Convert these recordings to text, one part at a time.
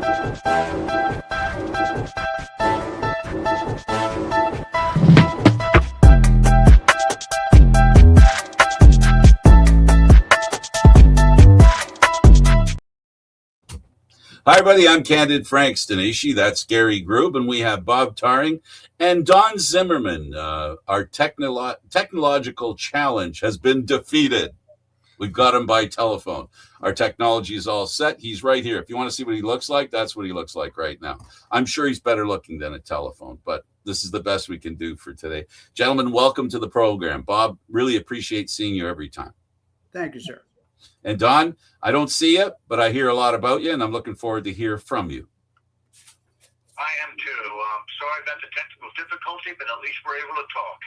Hi, everybody. I'm Candid Frank Stanisci. That's Gary Groob, and we have Bob Taring and Don Zimmerman. Our technological challenge has been defeated. We've got him by telephone. Our technology is all set. He's right here. If you want to see what he looks like, that's what he looks like right now. I'm sure he's better looking than a telephone, but this is the best we can do for today. Gentlemen, welcome to the program. Bob, really appreciate seeing you every time. Thank you, sir. And Don, I don't see you, but I hear a lot about you, and I'm looking forward to hear from you. I am too. Sorry about the technical difficulty, but at least we're able to talk.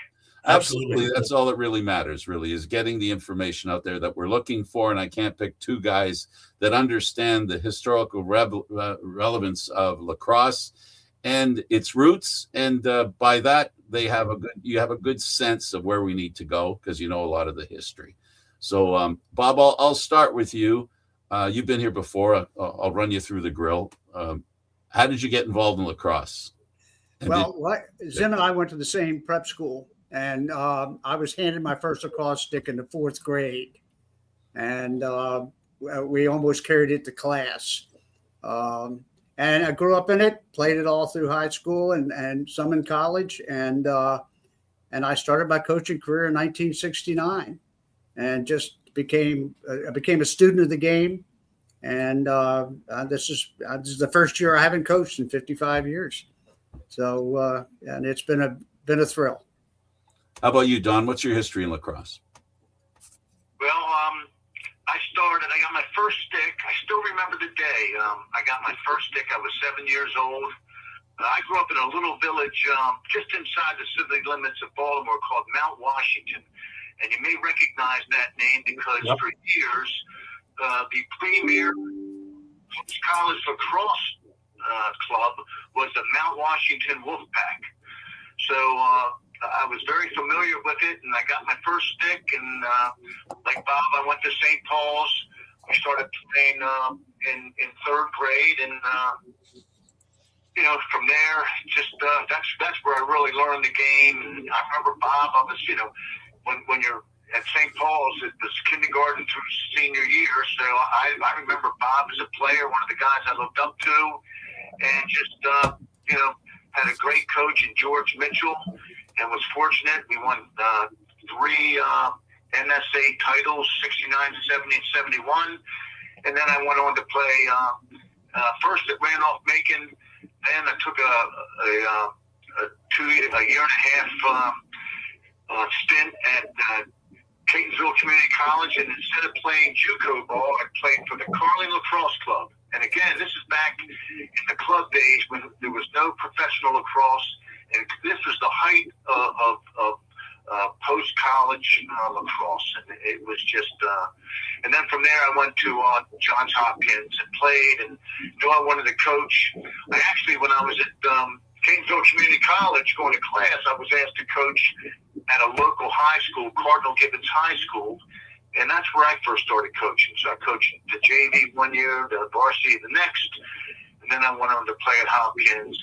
Absolutely. That's all that really matters, really, is getting the information out there that we're looking for. And I can't pick two guys that understand the historical relevance of lacrosse and its roots. And by that, you have a good sense of where we need to go because you know a lot of the history. So, Bob, I'll start with you. You've been here before. I'll run you through the grill. How did you get involved in lacrosse? Zim and I went to the same prep school, and I was handed my first lacrosse stick in the 4th grade, and we almost carried it to class. And I grew up in it, played it all through high school and some in college, and I started my coaching career in 1969. And just became a student of the game, and this is the first year I haven't coached in 55 years. So and it's been a thrill. How about you, Don? What's your history in lacrosse? Well, I got my first stick. I still remember the day. I got my first stick. I was 7 years old. I grew up in a little village just inside the city limits of Baltimore called Mount Washington. And you may recognize that name because for years, the premier college lacrosse club was the Mount Washington Wolfpack. So I was very familiar with it, and I got my first stick. And like Bob, I went to St. Paul's. I started playing in 3rd grade, and from there, just that's where I really learned the game. And I remember Bob. I was, when you're at St. Paul's, it was kindergarten through senior year. So I remember Bob as a player, one of the guys I looked up to, and just, had a great coach in George Mitchell, and was fortunate. We won 3 NSA titles, 69, 70, and 71. And then I went on to play first at Randolph-Macon. Then I took a year and a half stint at Catonsville Community College, and instead of playing JUCO ball, I played for the Carling Lacrosse Club. And again, this is back in the club days when there was no professional lacrosse, and this was the height of post-college lacrosse, and it was just. And then from there, I went to Johns Hopkins and played, and I wanted to coach. I actually, when I was at Catonsville Community College going to class, I was asked to coach at a local high school, Cardinal Gibbons High School, and that's where I first started coaching. So I coached the JV one year, the varsity the next, and then I went on to play at Hopkins.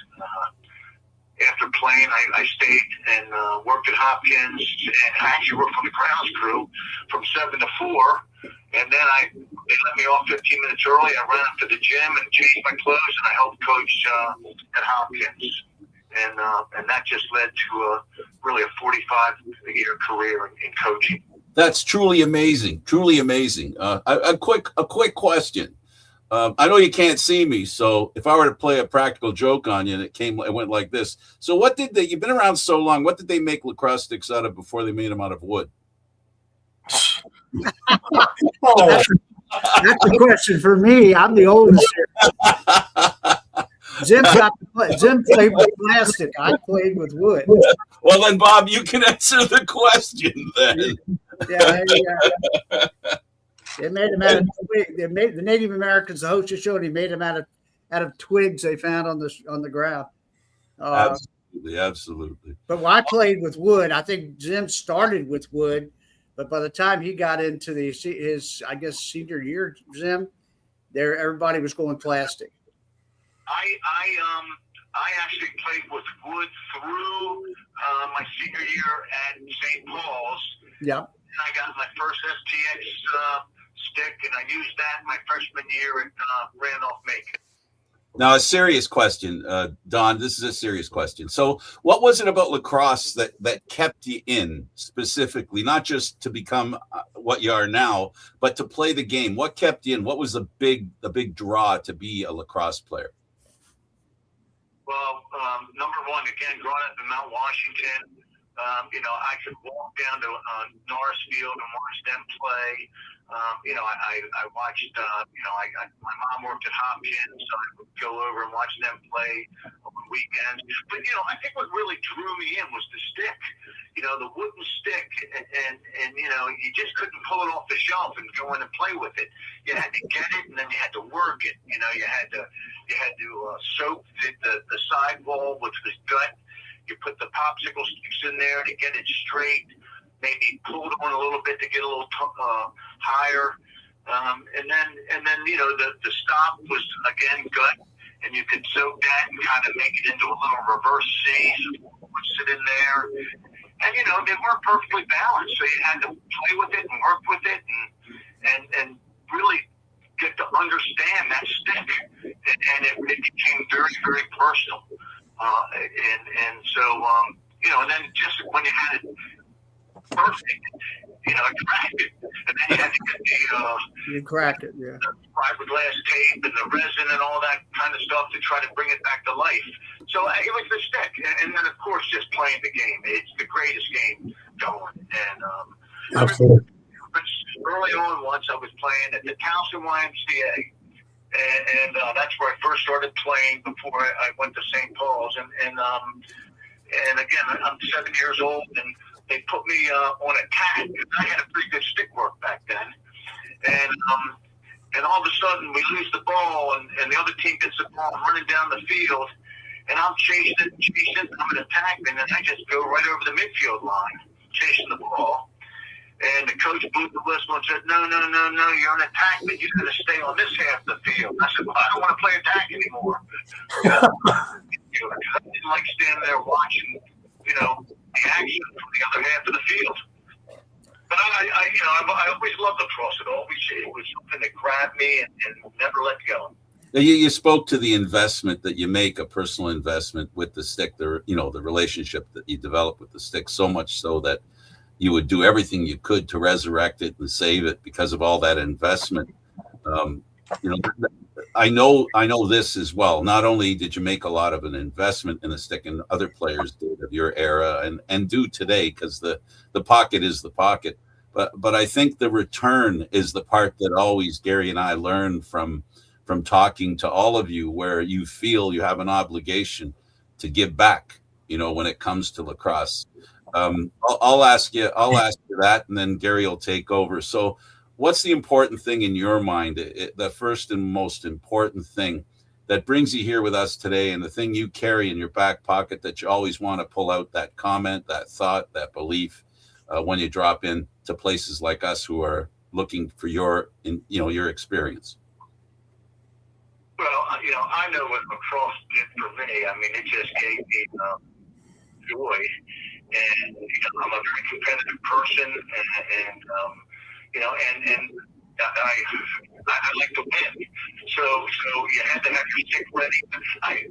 After playing, I stayed and worked at Hopkins, and I actually worked for the grounds crew from 7 to 4. And then they let me off 15 minutes early. I ran up to the gym and changed my clothes, and I helped coach at Hopkins. And that just led to really a 45-year career in coaching. That's truly amazing. Truly amazing. A quick question. I know you can't see me, so if I were to play a practical joke on you, and it went like this. So you've been around so long, what did they make lacrosse sticks out of before they made them out of wood? That's a question for me. I'm the oldest here. Zim played with plastic. I played with wood. Well, then, Bob, you can answer the question then. Yeah. They made them out of twigs. The Native Americans, the hostess showed, he made them out of twigs they found on the ground. Absolutely. But when I played with wood, I think Zim started with wood, but by the time he got into his senior year, Zim, everybody was going plastic. I actually played with wood through my senior year at St. Paul's. Yeah. And I got my first STX stick, and I used that my freshman year at Randolph-Macon. Now, a serious question, Don. This is a serious question. So, what was it about lacrosse that kept you in specifically, not just to become what you are now, but to play the game? What kept you in? What was the big draw to be a lacrosse player? Well, number one, again, growing up in Mount Washington, I could walk down to Norris Field and watch them play. I watched, my mom worked at Hopkins, so I would go over and watch them play on weekends. But, I think what really drew me in was the stick, the wooden stick. And you just couldn't pull it off the shelf and go in and play with it. You had to get it, and then you had to work it. You had to soak the sidewall, which was gut. You put the popsicle sticks in there to get it straight. Maybe pull it on a little bit to get a little higher, and then the stop was again gut, and you could soak that and kind of make it into a little reverse C, so it would sit in there, and they weren't perfectly balanced, so you had to play with it and work with it, and really get to understand that stick, and it became very, very personal, and so and then just when you had it perfect, crack it, and then you had to get You crack it, yeah. the fiberglass tape and the resin and all that kind of stuff to try to bring it back to life. So it was the stick, and then of course just playing the game. It's the greatest game going, and Absolutely. early on, once I was playing at the Towson YMCA, and that's where I first started playing before I went to St. Paul's, and again, I'm 7 years old, and they put me on attack because I had a pretty good stick work back then. And all of a sudden we lose the ball, and the other team gets the ball running down the field, and I'm chasing it, I'm an attackman, and I just go right over the midfield line, chasing the ball. And the coach blew the whistle and said, no, you're an attackman. You're going to stay on this half of the field. I said, well, I don't want to play attack anymore. I didn't like standing there watching, the action from the other half of the field. But I always loved lacrosse. It was something that grabbed me and never let go. You spoke to the investment that you make, a personal investment with the stick, the relationship that you develop with the stick, so much so that you would do everything you could to resurrect it and save it because of all that investment. I know this as well. Not only did you make a lot of an investment in the stick, and other players did of your era and do today, because the pocket is the pocket. But I think the return is the part that always Gary and I learn from talking to all of you, where you feel you have an obligation to give back, when it comes to lacrosse. I'll ask you that, and then Gary will take over. So what's the important thing in your mind, the first and most important thing that brings you here with us today, and the thing you carry in your back pocket that you always want to pull out, that comment, that thought, that belief, when you drop in to places like us who are looking for your experience? Well, I know what lacrosse did for me. I mean, it just gave me joy. And I'm a very competitive person, and I like to win. So you had to have your stick ready. I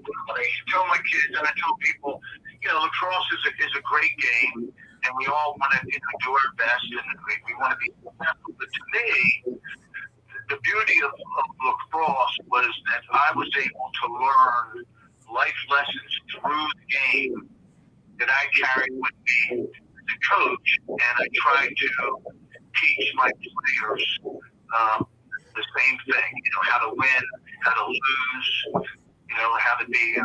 tell my kids, and I tell people, lacrosse is a great game, and we all want to do our best, and we want to be successful. But to me, the beauty of lacrosse was that I was able to learn life lessons through the game that I carried with me as a coach, and I tried to teach my players the same thing, how to win, how to lose, how to be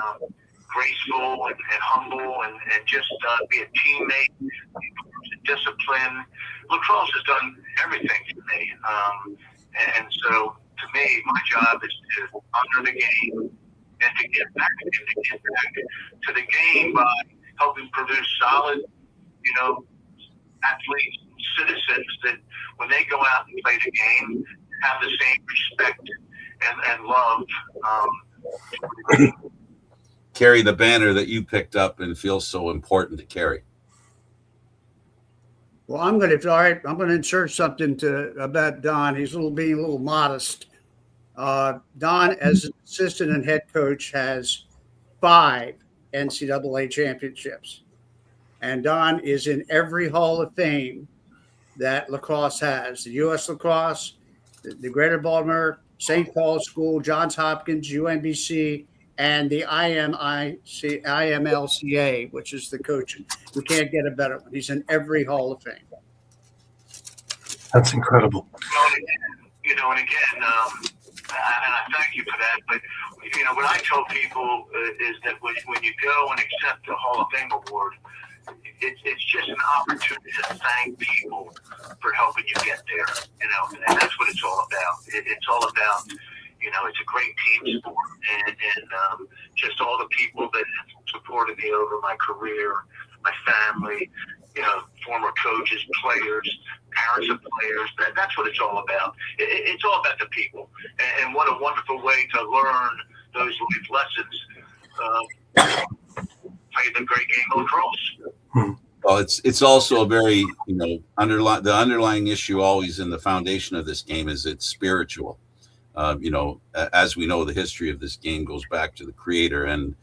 graceful and humble, and just be a teammate, discipline. Lacrosse has done everything for me. And so, to me, my job is to honor the game and to get back to the game by helping produce solid, athletes, citizens that when they go out and play the game, have the same respect and love carry the banner that you picked up and feel so important to carry? Well, I'm going to insert something about Don. He's being a little modest. Don, as an assistant and head coach, has 5 NCAA championships. And Don is in every Hall of Fame that lacrosse has. The U.S. Lacrosse, the Greater Baltimore, St. Paul's School, Johns Hopkins, UMBC, and the IMLCA, which is the coaching. We can't get a better one. He's in every Hall of Fame. That's incredible. And again, and I thank you for that. But what I tell people is that when you go and accept the Hall of Fame award, it's just an opportunity to thank people for helping you get there. And that's what it's all about. It's all about, it's a great team sport, and just all the people that have supported me over my career, my family, former coaches, players, parents of players. That's what it's all about. It's all about the people. And what a wonderful way to learn those life lessons. Play the great game of lacrosse. Well, it's also a very, the underlying issue always in the foundation of this game is it's spiritual. As we know, the history of this game goes back to the creator, and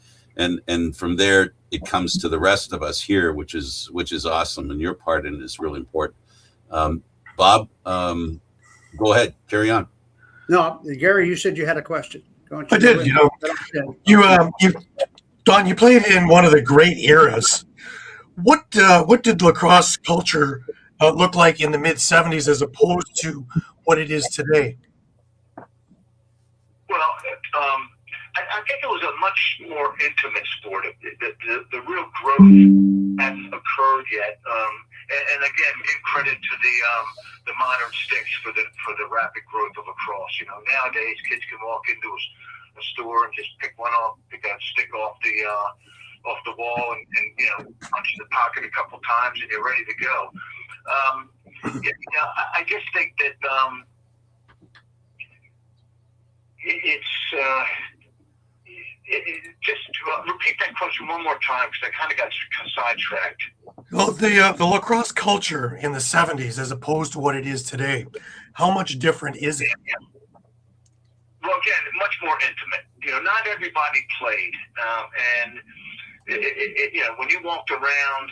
from there it comes to the rest of us here, which is awesome, and your part in it is really important. Bob, go ahead, carry on. No, Gary, you said you had a question. I did. Don, you played in one of the great eras. What did lacrosse culture look like in the mid-'70s as opposed to what it is today? Well, I think it was a much more intimate sport. The real growth hasn't occurred yet. And again, give credit to the modern sticks for the rapid growth of lacrosse. Nowadays kids can walk into a store and just pick a stick off the wall and punch in the pocket a couple times and you're ready to go. I just think that just repeat that question one more time because I kind of got sidetracked. Well, the lacrosse culture in the 70s as opposed to what it is today, how much different is it? Well, again, much more intimate. Not everybody played, and when you walked around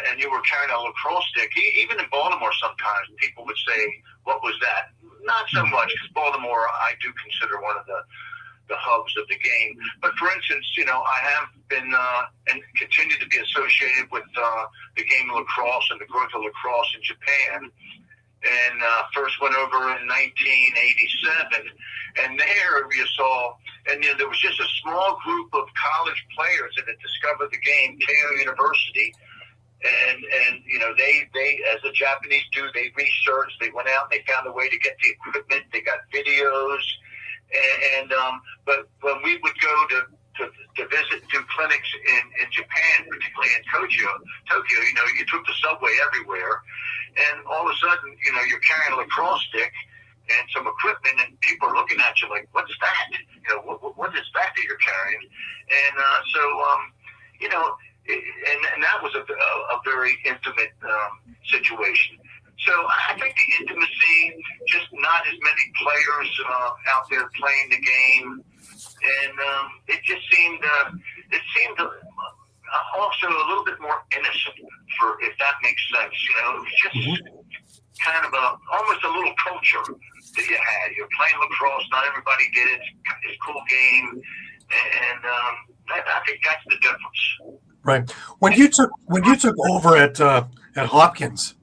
and you were carrying a lacrosse stick, even in Baltimore, sometimes people would say, "What was that?" Not so much, because Baltimore I do consider one of the hubs of the game. But for instance, I have been and continue to be associated with the game of lacrosse and the growth of lacrosse in Japan. And first went over in 1987, and there you saw, and there was just a small group of college players that had discovered the game, Keio University, and they as the Japanese do, they researched, they went out, and they found a way to get the equipment, they got videos, and but when we would go to visit, do clinics in Japan, particularly in Tokyo, you took the subway everywhere, and all of a sudden, you're carrying a lacrosse stick and some equipment, and people are looking at you like, "What's that? What is that you're carrying?" And and that was a very intimate situation. So I think the intimacy, just not as many players out there playing the game, and it just seemed also a little bit more innocent, if that makes sense. It was just kind of almost a little culture that you had. You're playing lacrosse, not everybody did it. It's a cool game, and I think that's the difference. Right. When you took over at Hopkins,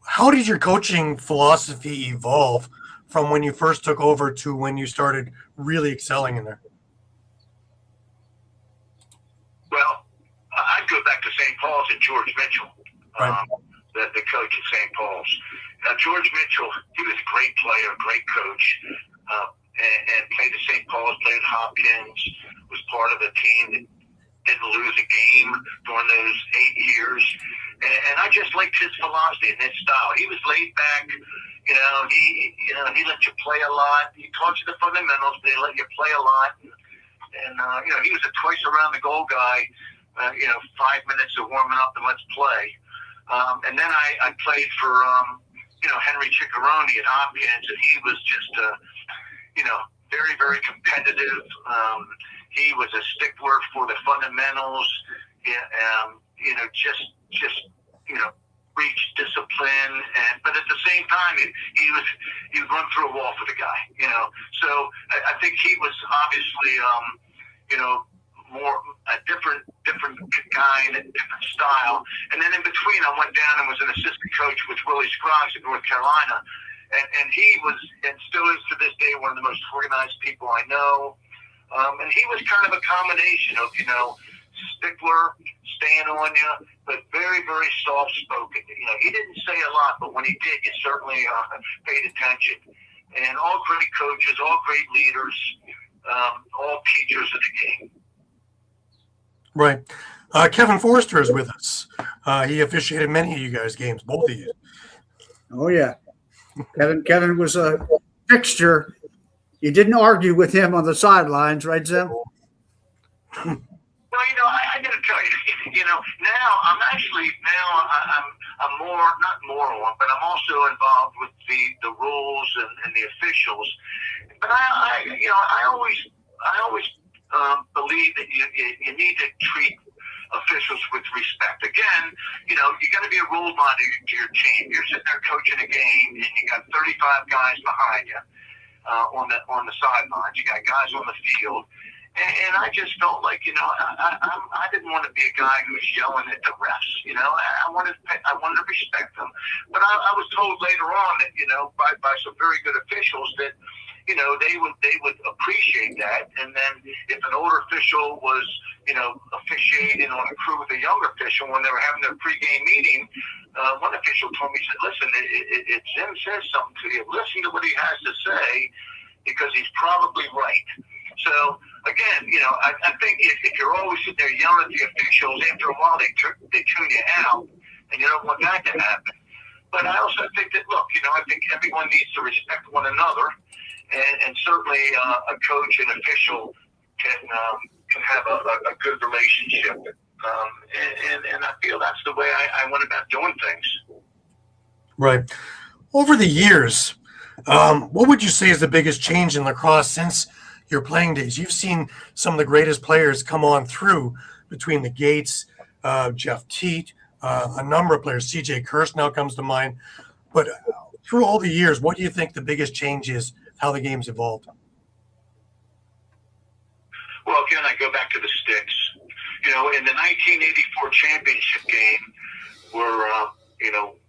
how did your coaching philosophy evolve from when you first took over to when you started really excelling in there? Well, I'd go back to St. Paul's and George Mitchell, right. the coach at St. Paul's. George Mitchell, he was a great player, great coach, and played at St. Paul's, played at Hopkins, was part of the team that didn't lose a game during those 8 years. And I just liked his philosophy and his style. He was laid back. He let you play a lot. He taught you the fundamentals, but he let you play a lot. he was a twice around the goal guy. 5 minutes of warming up and let's play. And then I played for Henry Ciccarone at Hopkins, and he was just very, very competitive. He was a stickler for the fundamentals. Reach discipline, but at the same time, he would run through a wall for the guy. So I think he was obviously more a different guy and a different style. And then in between, I went down and was an assistant coach with Willie Scruggs at North Carolina, and he was and still is to this day one of the most organized people I know. And he was kind of a combination of stickler, staying on you, but very, very soft spoken. He didn't say a lot, but when he did, you certainly paid attention. And all great coaches, all great leaders, all teachers of the game. Right. Kevin Forster is with us. He officiated many of you guys' games, both of you. Oh, yeah. Kevin was a fixture. You didn't argue with him on the sidelines, right, Zim? Well, I got to tell you, now I'm more, not more on, but I'm also involved with the rules and the officials. But I always believe that you need to treat officials with respect. Again, you got to be a role model to your team. You're sitting there coaching a game, and you got 35 guys behind you on the sidelines. You got guys on the field. And I just felt like, I didn't want to be a guy who was yelling at the refs. I wanted to respect them. But I was told later on that, by some very good officials that, they would appreciate that. And then if an older official was, officiating on a crew with a younger official when they were having their pregame meeting, one official told me, he said, listen, if Jim says something to you, listen to what he has to say because he's probably right. So, again, I think if you're always sitting there yelling at the officials, after a while they tune you out, and you don't want that to happen. But I also think that, look, I think everyone needs to respect one another, and certainly a coach and official can have a good relationship. And I feel that's the way I went about doing things. Right. Over the years, what would you say is the biggest change in lacrosse since your playing days? You've seen some of the greatest players come on through between the Gates, Jeff Teat, a number of players. CJ Kirst now comes to mind. But through all the years, what do you think the biggest change is, how the game's evolved? Well, again, I go back to the sticks. In the 1984 championship game where,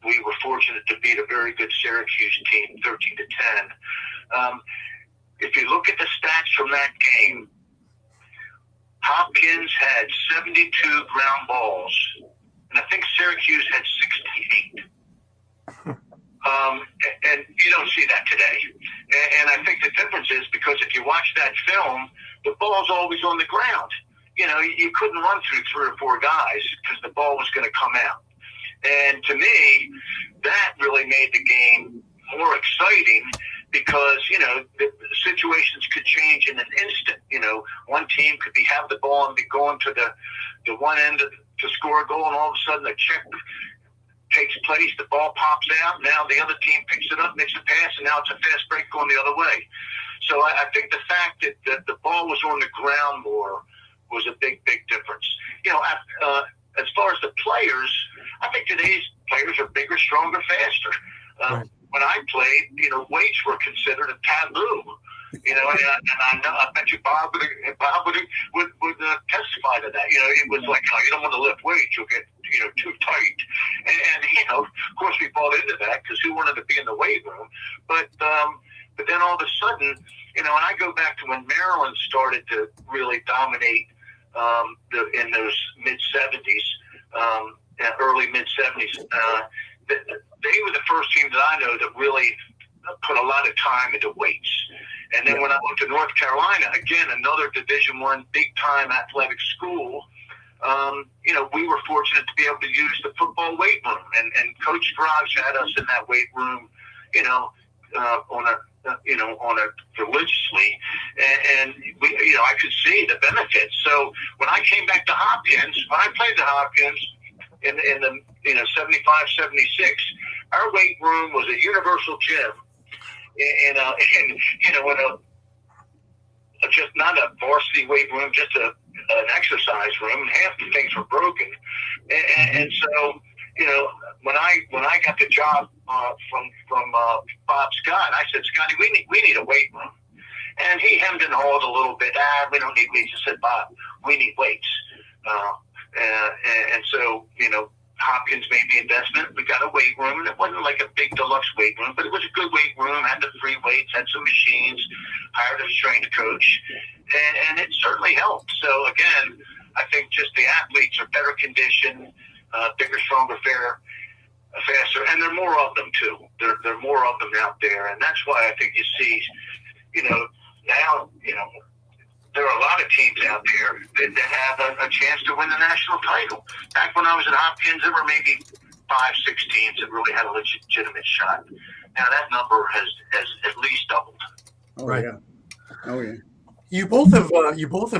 we were fortunate to beat a very good Syracuse team, 13-10. If you look at the stats from that game, Hopkins had 72 ground balls, and I think Syracuse had 68. And you don't see that today. And I think the difference is because if you watch that film, the ball's always on the ground. You couldn't run through 3 or 4 guys because the ball was going to come out. And to me, that really made the game more exciting because, the situations could change in an instant. One team could have the ball and be going to the one end to score a goal, and all of a sudden a check takes place, the ball pops out, now the other team picks it up, makes a pass, and now it's a fast break going the other way. So I think the fact that the ball was on the ground more was a big, big difference. As far as the players, I think today's players are bigger, stronger, faster. Right. When I played, weights were considered a taboo. And I bet you Bob would testify to that. It was like, you don't want to lift weights, you'll get too tight. And of course we bought into that because who wanted to be in the weight room? But then all of a sudden, and I go back to when Maryland started to really dominate in those mid-70s, early mid-70s. They were the first team that I know that really put a lot of time into weights. And then when I went to North Carolina, again, another Division I big-time athletic school, we were fortunate to be able to use the football weight room. And Coach Scruggs had us in that weight room, on a religiously, and we, I could see the benefits. So when I came back to Hopkins, when I played the Hopkins in the 75, 76, our weight room was a universal gym, and just not a varsity weight room, just an exercise room, and half the things were broken. And so, when I got the job from Bob Scott, I said, Scotty, we need a weight room. And he hemmed and hawed a little bit. We don't need weights. I said, Bob, we need weights. And so, Hopkins made the investment. We got a weight room, and it wasn't like a big deluxe weight room, but it was a good weight room, had the free weights, had some machines, hired a strength coach, and it certainly helped. So, again, I think just the athletes are better conditioned, bigger, stronger, faster, and there are more of them, too. There are more of them out there, and that's why I think you see, now, there are a lot of teams out there that have a chance to win the national title. Back when I was at Hopkins, there were maybe 5-6 teams that really had a legitimate shot. Now that number has at least doubled. Oh, Right. yeah. Oh, yeah. You both have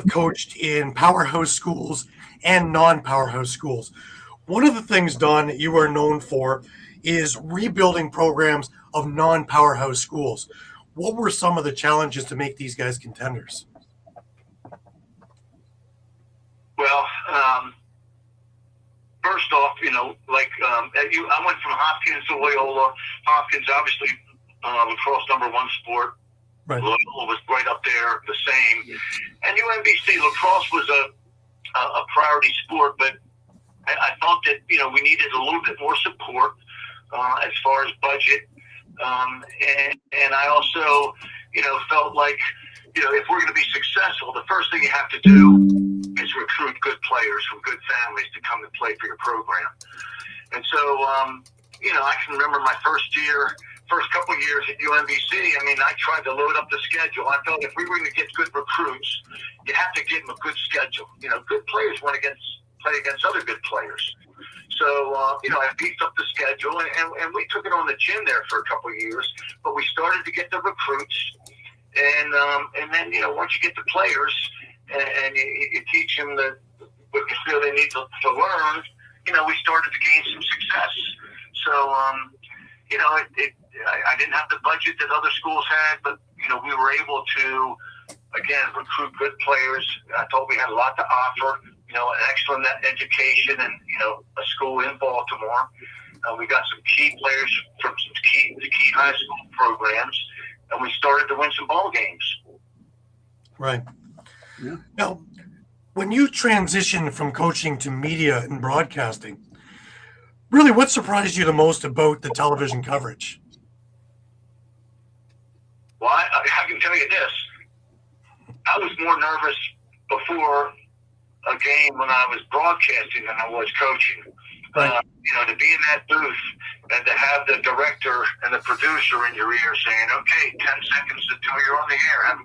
coached in powerhouse schools and non-powerhouse schools. One of the things, Don, that you are known for is rebuilding programs of non-powerhouse schools. What were some of the challenges to make these guys contenders? Well, first off, I went from Hopkins to Loyola. Hopkins, obviously, lacrosse number one sport. Right. Loyola was right up there, the same. And UMBC, lacrosse was a priority sport, but I thought that, we needed a little bit more support as far as budget. And I also, felt like, if we're going to be successful, the first thing you have to do is recruit good players from good families to come and play for your program. And so, I can remember my first couple of years at UMBC. I tried to load up the schedule. I felt if we were going to get good recruits, you have to give them a good schedule. Good players want to play against other good players. So, I beefed up the schedule, and we took it on the chin there for a couple of years. But we started to get the recruits, and then, once you get the players and you teach them what you feel they need to learn, we started to gain some success. So, I didn't have the budget that other schools had, but, we were able to, again, recruit good players. I thought we had a lot to offer, an excellent education and, a school in Baltimore. We got some key players from the key high school programs, and we started to win some ball games. Right. Yeah. Now, when you transitioned from coaching to media and broadcasting, really what surprised you the most about the television coverage? Well, I can tell you this. I was more nervous before a game when I was broadcasting than I was coaching. Right. To be in that booth and to have the director and the producer in your ear saying, okay, 10 seconds until you're on the air. Have a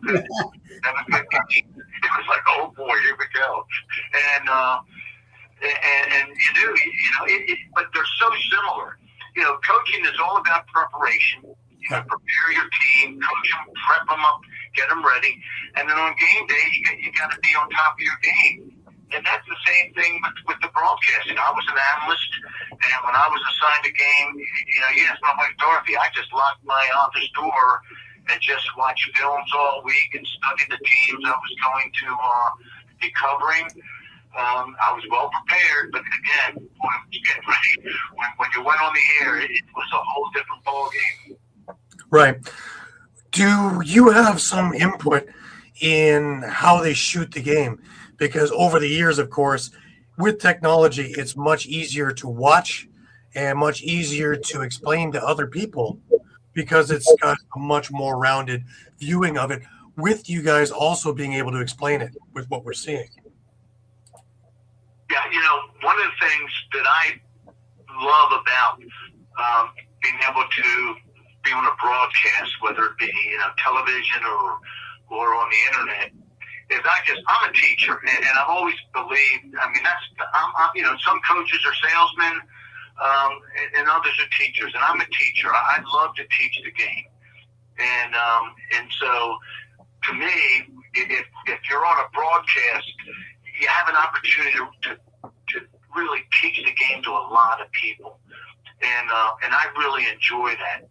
good game. It was like, oh boy, here we go. And you do, but they're so similar. Coaching is all about preparation. Prepare your team, coach them, prep them up, get them ready. And then on game day, you got to be on top of your game. And that's the same thing with the broadcasting. I was an analyst, and when I was assigned a game, yes, my wife Dorothy, I just locked my office door and just watched films all week and studied the teams I was going to be covering. I was well prepared, but again, when you went on the air, it was a whole different ball game. Right. Do you have some input in how they shoot the game? Because over the years, of course, with technology, it's much easier to watch and much easier to explain to other people because it's got a much more rounded viewing of it, with you guys also being able to explain it with what we're seeing. Yeah, one of the things that I love about being able to be on a broadcast, whether it be television or on the internet, is I'm a teacher, and I've always believed. Some coaches are salesmen, and others are teachers, and I'm a teacher. I love to teach the game, And so to me, if you're on a broadcast, you have an opportunity to really teach the game to a lot of people, and I really enjoy that.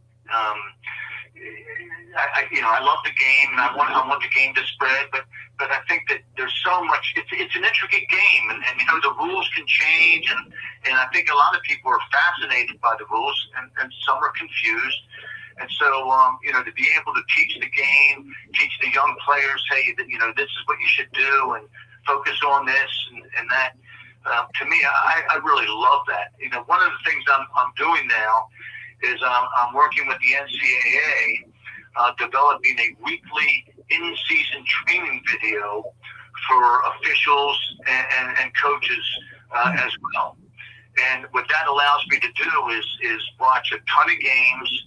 I love the game, and I want the game to spread, but I think that there's so much. It's an intricate game, and the rules can change, and I think a lot of people are fascinated by the rules, and some are confused. And so, to be able to teach the game, teach the young players, hey, this is what you should do, and focus on this and that. To me, I really love that. One of the things I'm doing now is I'm working with the NCAA, developing a weekly in-season training video for officials and coaches as well. And what that allows me to do is watch a ton of games,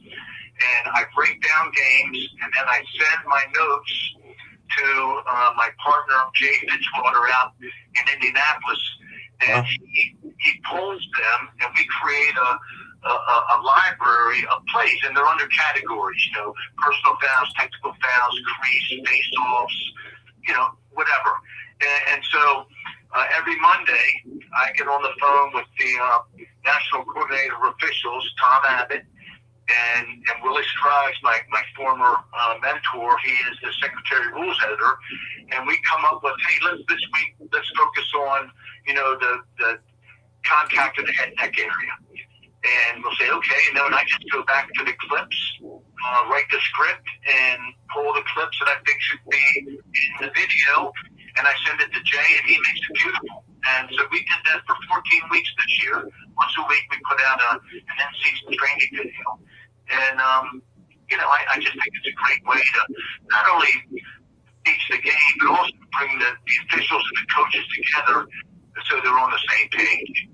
and I break down games, and then I send my notes to my partner, Jay Fitzwater, out in Indianapolis, and he pulls them, and we create a library of plays, and they're under categories, personal fouls, technical fouls, crease, face-offs, whatever. And so every Monday, I get on the phone with the National Coordinator of Officials, Tom Abbott, and Willie Scruggs, my former mentor. He is the Secretary Rules Editor, and we come up with, hey, this week, let's focus on, the contact in the head neck area. And we'll say, okay, and then I just go back to the clips, write the script, and pull the clips that I think should be in the video, and I send it to Jay, and he makes it beautiful. And so we did that for 14 weeks this year. Once a week, we put out an in-season training video. And, I just think it's a great way to not only teach the game, but also bring the officials and the coaches together so they're on the same page.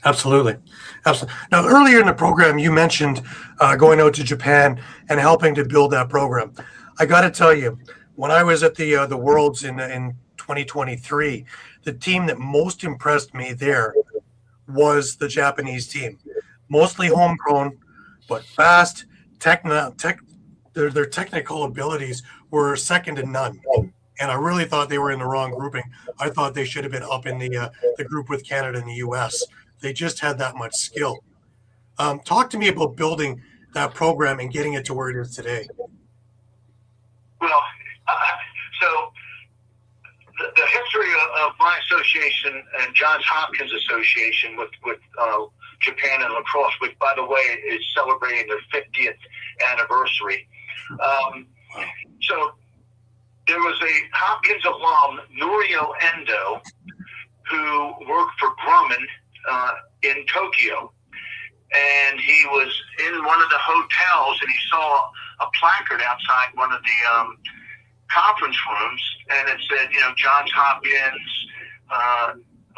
Absolutely. Now, earlier in the program, you mentioned going out to Japan and helping to build that program. I got to tell you, when I was at the Worlds in 2023, the team that most impressed me there was the Japanese team. Mostly homegrown, but fast. Their technical abilities were second to none. And I really thought they were in the wrong grouping. I thought they should have been up in the group with Canada and the U.S. They just had that much skill. Talk to me about building that program and getting it to where it is today. Well, so the history of my association and Johns Hopkins Association with Japan and lacrosse, which, by the way, is celebrating their 50th anniversary. So there was a Hopkins alum, Norio Endo, who worked for Grumman in Tokyo. And he was in one of the hotels, and he saw a placard outside one of the conference rooms, and it said, Johns Hopkins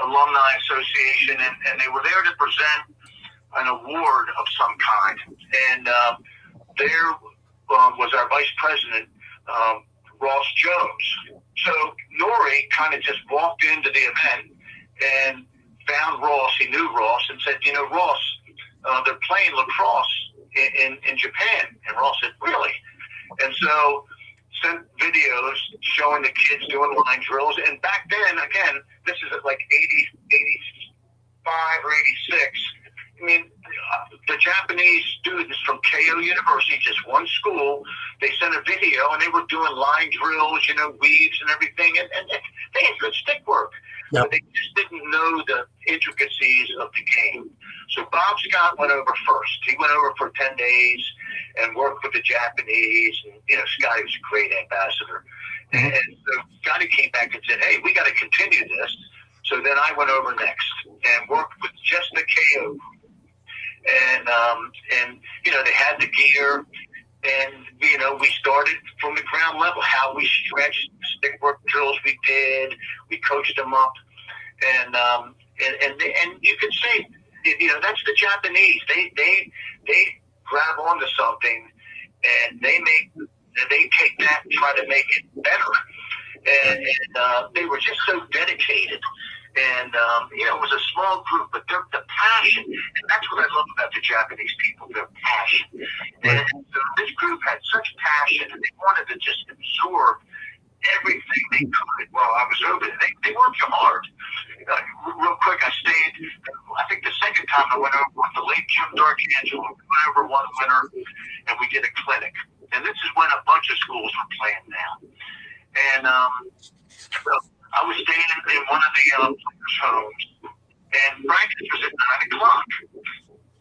Alumni Association, and they were there to present an award of some kind. And there was our vice president, Ross Jones. So Nori kind of just walked into the event and found Ross. He knew Ross and said, Ross, they're playing lacrosse in Japan. And Ross said, really? And so sent videos showing the kids doing line drills. And back then, again, this is like 85 or 86. I mean, the Japanese students from Keio University, just one school, they sent a video, and they were doing line drills, weaves and everything, and they had good stick work. Yep. But they just didn't know the intricacies of the game. So Bob Scott went over first. He went over for 10 days and worked with the Japanese, and, Scotty was a great ambassador. Mm-hmm. And so Scotty came back and said, hey, we got to continue this. So then I went over next and worked with just the KO. And they had the gear, and, we started from the ground level, how we stretched, stick work drills we did, we coached them up, and you could say, that's the Japanese. They grab onto something, and they take that and try to make it better, and they were just so dedicated. And, it was a small group, but the passion, and that's what I love about the Japanese people, their passion. And so this group had such passion, and they wanted to just absorb everything they could while I was over there. They worked hard. Real quick, I stayed, I think the second time I went over with the late Jim D'Arcangelo. We went over one winter, and we did a clinic. And this is when a bunch of schools were playing now. And so I was staying in one of the players' homes, and practice was at 9 o'clock.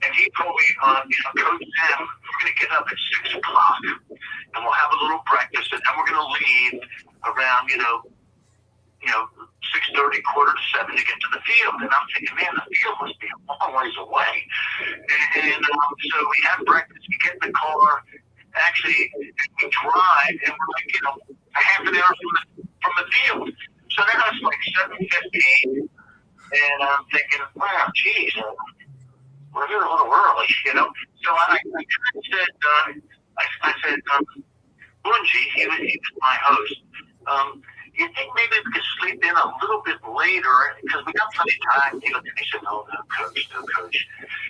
And he told me, Coach Zim, we're going to get up at 6 o'clock, and we'll have a little breakfast, and then we're going to leave around, 6:30, quarter to 7 to get to the field. And I'm thinking, man, the field must be a long ways away. And so we have breakfast, we get in the car, actually, we drive, and we're like, a half an hour from the field. So then it's like 7:15, and I'm thinking, wow, geez, we're here a little early, So I said, Bunji, he was my host. You think maybe we could sleep in a little bit later because we got plenty of time? He looked at me and said, no, coach,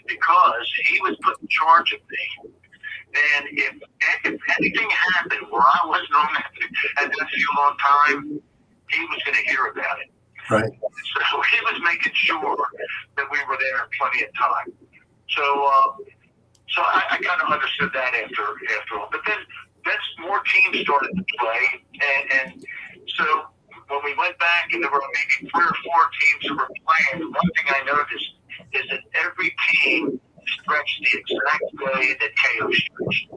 because he was put in charge of me. And if anything happened where I wasn't on at that field on time, he was going to hear about it. Right. So he was making sure that we were there in plenty of time. So I kind of understood that after all. But then more teams started to play, and so when we went back and there were maybe 3 or 4 teams who were playing, one thing I noticed is that every team stretched the exact way that KO stretched.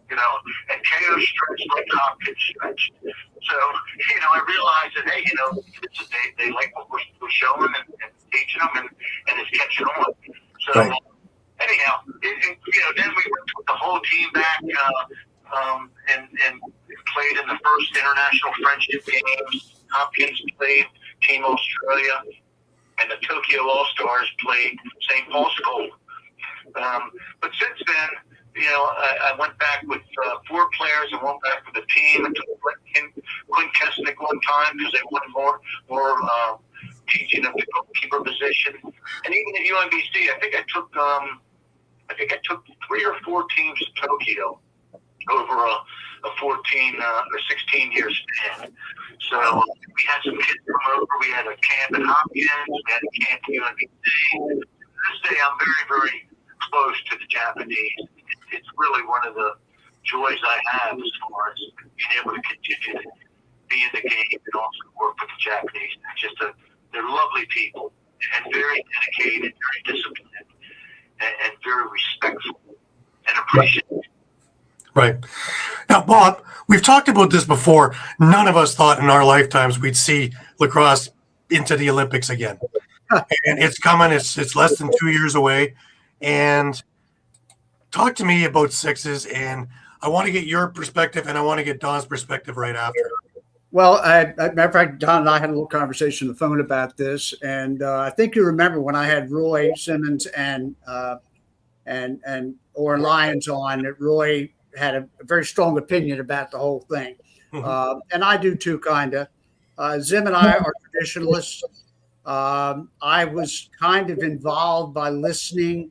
And KO stretched like Hopkins stretched. So, I realized that, hey, they like what we're showing and teaching them, and it's catching on. So, anyhow, then we took the whole team back and played in the first international friendship games. Hopkins played Team Australia, and the Tokyo All-Stars played St. Paul School. But since then, I went back with 4 players and went back with a team. I took Quinn Kesnick one time because they wanted more teaching of the goalkeeper position. And even at UMBC, I think I took 3 or 4 teams to Tokyo over a 14 or 16 year span. So we had some kids come over. We had a camp at Hopkins. We had a camp at UMBC. To this day, I'm very, very close to the Japanese. It's really one of the joys I have as far as being able to continue to be in the game and also work with the Japanese. They're lovely people and very dedicated, very disciplined, and very respectful and appreciative. Right. Now, Bob, we've talked about this before. None of us thought in our lifetimes we'd see lacrosse into the Olympics again. And it's coming. It's less than 2 years away. And talk to me about sixes. And I want to get your perspective, and I want to get Don's perspective right after. Well, matter of fact, Don and I had a little conversation on the phone about this, and I think you remember when I had Roy Simmons and Oren Lyons on, that Roy had a very strong opinion about the whole thing, and I do too, kind of. Zim and I are traditionalists. I was kind of involved by listening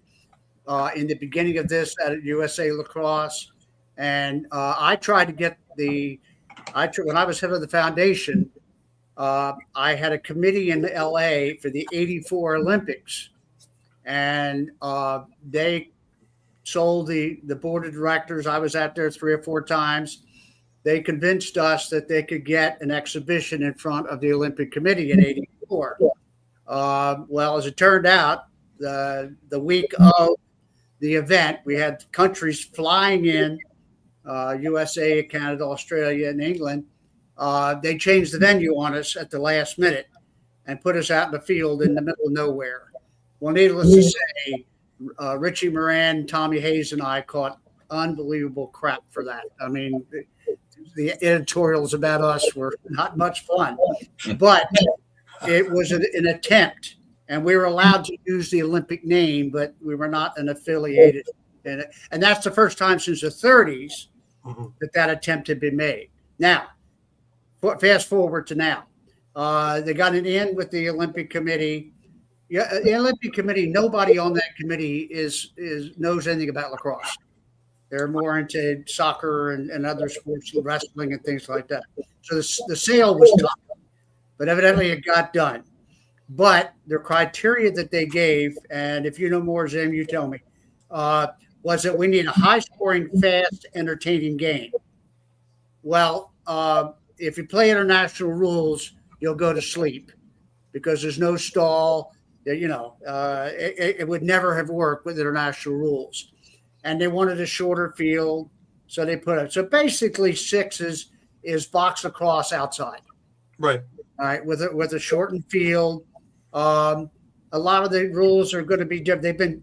in the beginning of this at USA Lacrosse, and I tried to get when I was head of the foundation, I had a committee in LA for the '84 Olympics, and they sold the board of directors. I was out there 3 or 4 times. They convinced us that they could get an exhibition in front of the Olympic Committee in '84. Well, as it turned out, the week of the event, we had countries flying in, USA, Canada, Australia, and England. They changed the venue on us at the last minute and put us out in the field in the middle of nowhere. Well, needless to say, Richie Moran, Tommy Hayes, and I caught unbelievable crap for that. I mean, the editorials about us were not much fun, but it was an attempt, and we were allowed to use the Olympic name, but we were not an affiliated. And that's the first time since the 30s that attempt had been made. Now, fast forward to now. They got it in with the Olympic Committee. Yeah, the Olympic Committee. Nobody on that committee knows anything about lacrosse. They're more into soccer and other sports, wrestling and things like that. So the sale was tough, but evidently it got done. But the criteria that they gave, and if you know more, Zim, you tell me, was that we need a high-scoring, fast, entertaining game. Well, if you play international rules, you'll go to sleep because there's no stall. It would never have worked with international rules. And they wanted a shorter field, so they put it. So basically, sixes is box lacrosse outside. Right. All right, with a shortened field. A lot of the rules are going to be different. They've been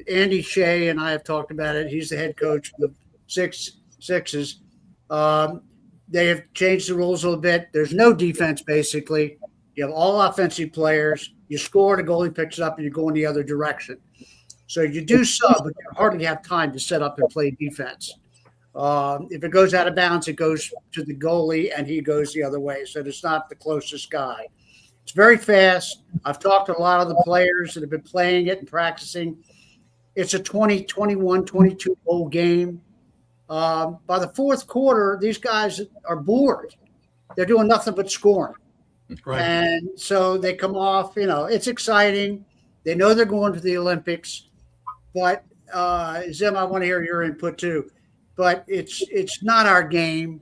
Andy Shea and I have talked about it. He's the head coach of the sixes. They have changed the rules a little bit. There's no defense basically. You have all offensive players. You score, the goalie picks it up, and you go in the other direction. So you do sub, but you hardly have time to set up and play defense. If it goes out of bounds, it goes to the goalie, and he goes the other way. So it's not the closest guy. It's very fast. I've talked to a lot of the players that have been playing it and practicing. It's a 20, 21, 22-goal game. By the fourth quarter, these guys are bored. They're doing nothing but scoring. Right. And so they come off, it's exciting. They know they're going to the Olympics. But, Zim, I want to hear your input too. But it's not our game.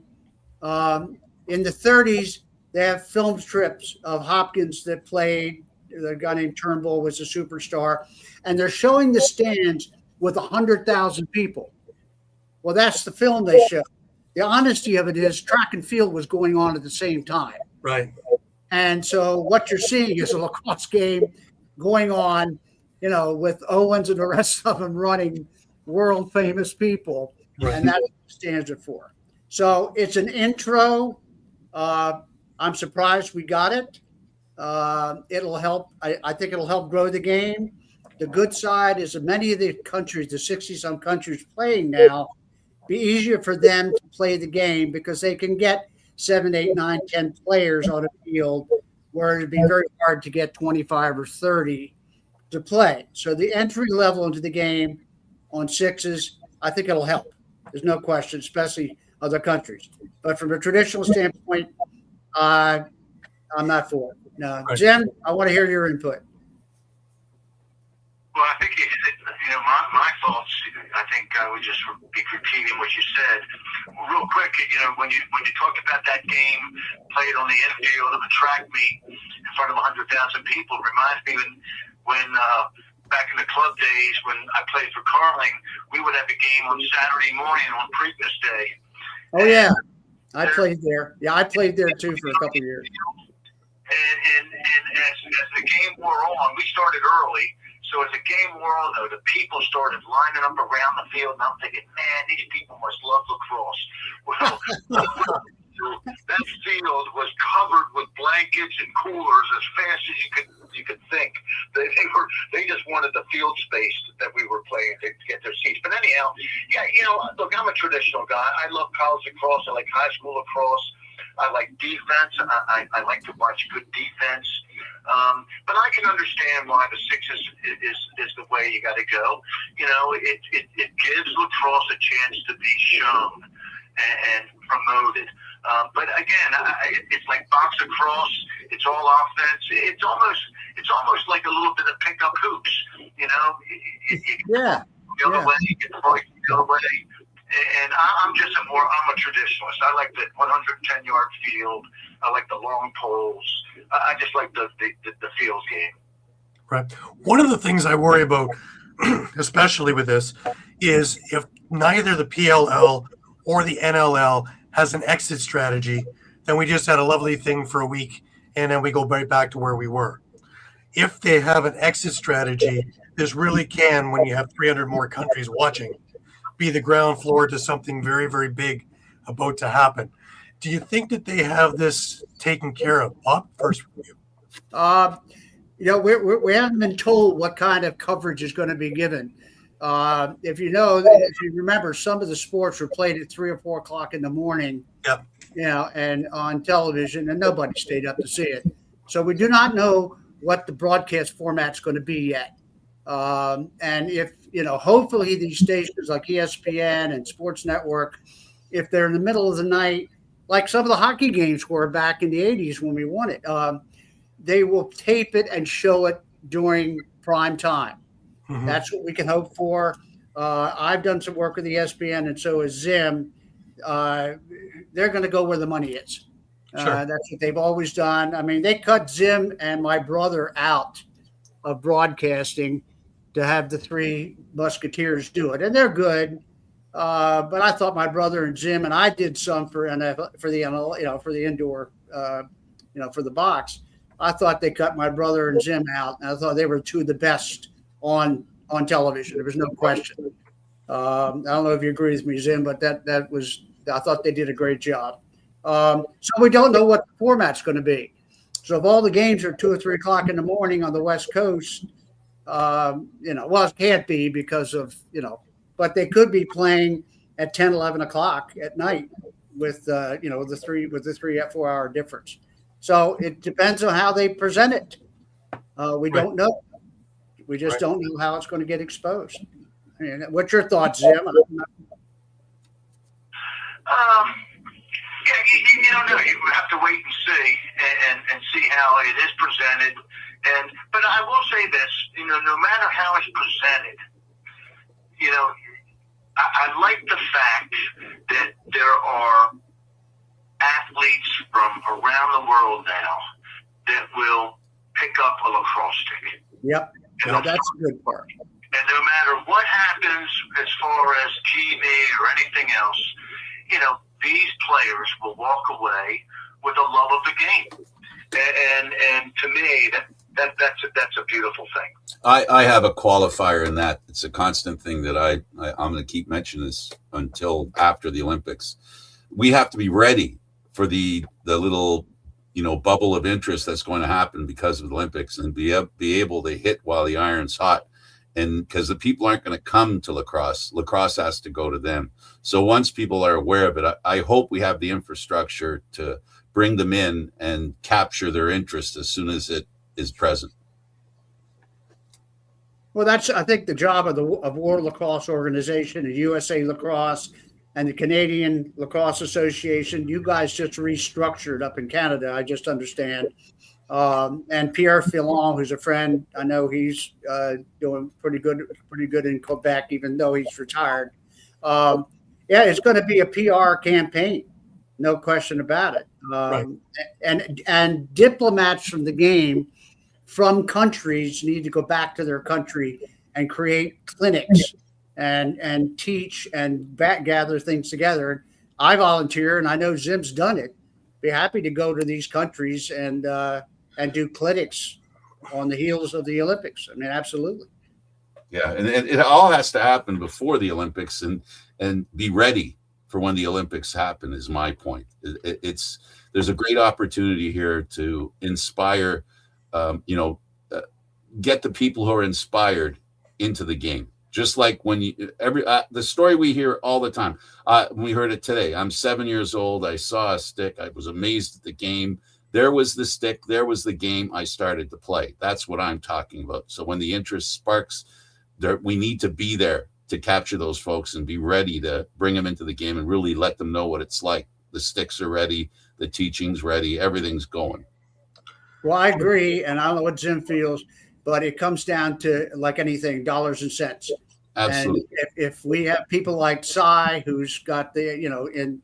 In the 30s, they have film strips of Hopkins that played. The guy named Turnbull was a superstar. And they're showing the stands with 100,000 people. Well, that's the film they show. The honesty of it is track and field was going on at the same time. Right. And so what you're seeing is a lacrosse game going on, with Owens and the rest of them running world famous people. Right. And that's what it stands it for. So it's an intro. I'm surprised we got it. It'll help. I think it'll help grow the game. The good side is that many of the countries, the 60-some countries playing now, be easier for them to play the game because they can get 7, 8, 9, 10 players on a field where it'd be very hard to get 25 or 30 to play. So the entry level into the game on sixes, I think it'll help. There's no question, especially other countries. But from a traditional standpoint, I'm not for it. No. Right. Jim, I want to hear your input. Well, I think my thoughts. I think I would just be repeating what you said. Real quick, when you talk about that game played on the infield of a track meet in front of 100,000 people, it reminds me when back in the club days when I played for Carling, we would have a game on Saturday morning on Preakness Day. Oh yeah, I played there. Yeah, I played there too for a couple of years. And as the game wore on, we started early. So as the game wore on, though, the people started lining up around the field, and I'm thinking, man, these people must love lacrosse. Well, that field was covered with blankets and coolers as fast as you could think. They just wanted the field space that we were playing to get their seats. But anyhow, yeah, look, I'm a traditional guy. I love college lacrosse. I like high school lacrosse. I like defense. I like to watch good defense. But I can understand why the sixes is the way you got to go. It gives lacrosse a chance to be shown and promoted. But again, it's like box lacrosse. It's all offense. It's almost like a little bit of pickup hoops. You Yeah. The other way, you get the ball the other way. And I'm a traditionalist. I like the 110-yard field. I like the long poles. I just like the field game. Right. One of the things I worry about, especially with this, is if neither the PLL or the NLL has an exit strategy, then we just had a lovely thing for a week, and then we go right back to where we were. If they have an exit strategy, this really can, when you have 300 more countries watching, be the ground floor to something very, very big about to happen. Do you think that they have this taken care of? Bob, first from you. We haven't been told what kind of coverage is going to be given. If you remember, some of the sports were played at 3 or 4 o'clock in the morning Yep. And on television, and nobody stayed up to see it. So we do not know what the broadcast format's going to be yet. And if, hopefully these stations like ESPN and Sports Network, if they're in the middle of the night, like some of the hockey games were back in the 80s when we won it, they will tape it and show it during prime time. Mm-hmm. That's what we can hope for. I've done some work with ESPN, and so is Zim. They're going to go where the money is. Sure. That's what they've always done. I mean, they cut Zim and my brother out of broadcasting to have the Three Musketeers do it, and they're good. But I thought my brother and Zim and I did some for NFL, for the NLL, for the indoor, for the box. I thought they cut my brother and Zim out, and I thought they were two of the best on television. There was no question. I don't know if you agree with me, Zim, but that was, I thought they did a great job. So we don't know what the format's going to be. So if all the games are 2 or 3 o'clock in the morning on the West Coast, well, it can't be because of, but they could be playing at 10, 11 o'clock at night with, the 3 or 4 hour difference. So it depends on how they present it. We don't know. We just don't know how it's going to get exposed. I mean, what's your thoughts, Zim? Yeah, you don't know. You have to wait and see and see how it is presented. But I will say this, no matter how it's presented, I like the fact that there are athletes from around the world now that will pick up a lacrosse stick. Yep. Yeah, that's a good part. And no matter what happens as far as TV or anything else, these players will walk away with a love of the game. And to me, that's a beautiful thing. I have a qualifier in that. It's a constant thing that I'm going to keep mentioning this until after the Olympics. We have to be ready for the little, bubble of interest that's going to happen because of the Olympics, and be able to hit while the iron's hot. And because the people aren't going to come to lacrosse has to go to them. So once people are aware of it, I hope we have the infrastructure to bring them in and capture their interest as soon as it is present. Well, that's, I think, the job of World Lacrosse Organization, the USA Lacrosse, and the Canadian Lacrosse Association. You guys just restructured up in Canada, I just understand. And Pierre Fillon, who's a friend, I know he's doing pretty good in Quebec, even though he's retired. It's going to be a PR campaign, no question about it. Right. And diplomats from the game, from countries, need to go back to their country and create clinics and teach and gather things together. I volunteer, and I know Zim's done it. Be happy to go to these countries and do clinics on the heels of the Olympics. I mean, absolutely. Yeah, and it all has to happen before the Olympics and be ready for when the Olympics happen is my point. There's a great opportunity here to inspire, get the people who are inspired into the game. Just like when the story we hear all the time, we heard it today. I'm 7 years old. I saw a stick. I was amazed at the game. There was the stick. There was the game. I started to play. That's what I'm talking about. So when the interest sparks, we need to be there to capture those folks and be ready to bring them into the game and really let them know what it's like. The sticks are ready. The teaching's ready. Everything's going. Well, I agree. And I don't know what Zim feels, but it comes down to, like anything, dollars and cents. Absolutely. And if we have people like Cy, who's got the, in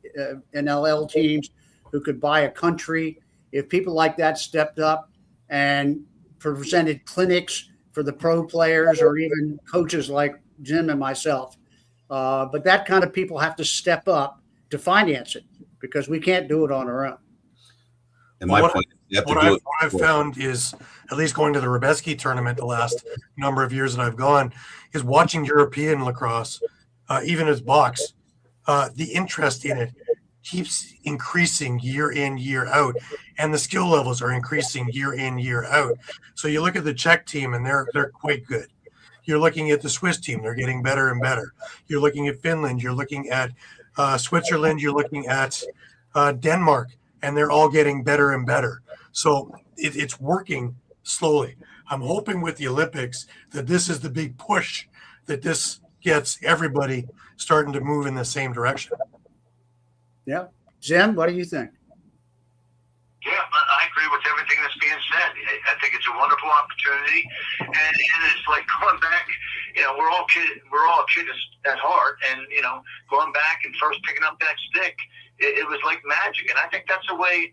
NLL teams, who could buy a country, if people like that stepped up and presented clinics for the pro players or even coaches like Jim and myself, but that kind of people have to step up to finance it, because we can't do it on our own. And my point, what I've found is, at least going to the Rebesky tournament the last number of years that I've gone, is watching European lacrosse, even as box, the interest in it keeps increasing year in, year out, and the skill levels are increasing year in, year out. So you look at the Czech team, and they're quite good. You're looking at the Swiss team; they're getting better and better. You're looking at Finland. You're looking at Switzerland. You're looking at Denmark, and they're all getting better and better. So it's working slowly. I'm hoping with the Olympics that this is the big push, that this gets everybody starting to move in the same direction. Yeah. Zim, what do you think? Yeah, I agree with everything that's being said. I think it's a wonderful opportunity, and it's like going back. We're all kids at heart, and going back and first picking up that stick, it was like magic. And I think that's the way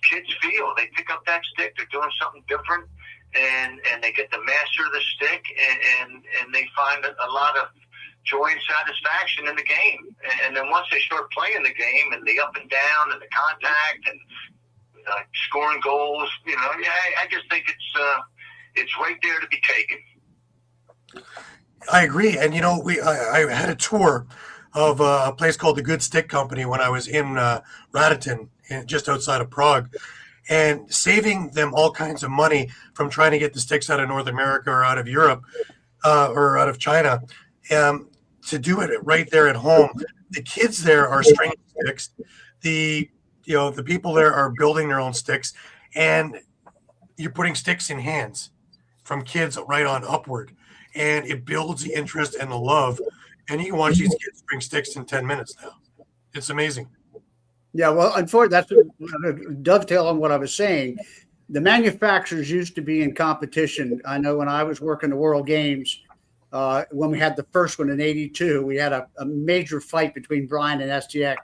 kids feel. They pick up that stick, they're doing something different, and they get to master the stick, and they find a lot of joy and satisfaction in the game. And then once they start playing the game, and the up and down, and the contact, and scoring goals, I just think it's right there to be taken. I agree. And, I had a tour of a place called the Good Stick Company when I was in Radicin, just outside of Prague, and saving them all kinds of money from trying to get the sticks out of North America or out of Europe or out of China, to do it right there at home. The kids there are stringing sticks. The people there are building their own sticks, and you're putting sticks in hands from kids right on upward, and it builds the interest and the love. And you can watch these kids string sticks in 10 minutes now. It's amazing. Yeah, well, unfortunately, that's dovetail on what I was saying. The manufacturers used to be in competition. I know when I was working the World Games, when we had the first one in '82, we had a major fight between Brian and STX,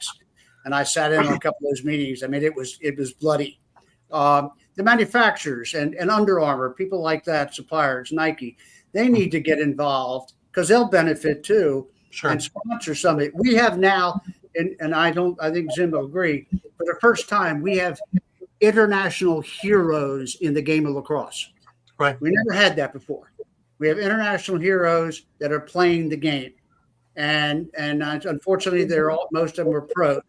and I sat in on a couple of those meetings. I mean, it was bloody. The manufacturers and Under Armour, people like that, suppliers, Nike, they need to get involved because they'll benefit too. Sure. And sponsor something. We have now, and I think Zim will agree, for the first time, we have international heroes in the game of lacrosse. Right. We never had that before. We have international heroes that are playing the game. And unfortunately, most of them are pros.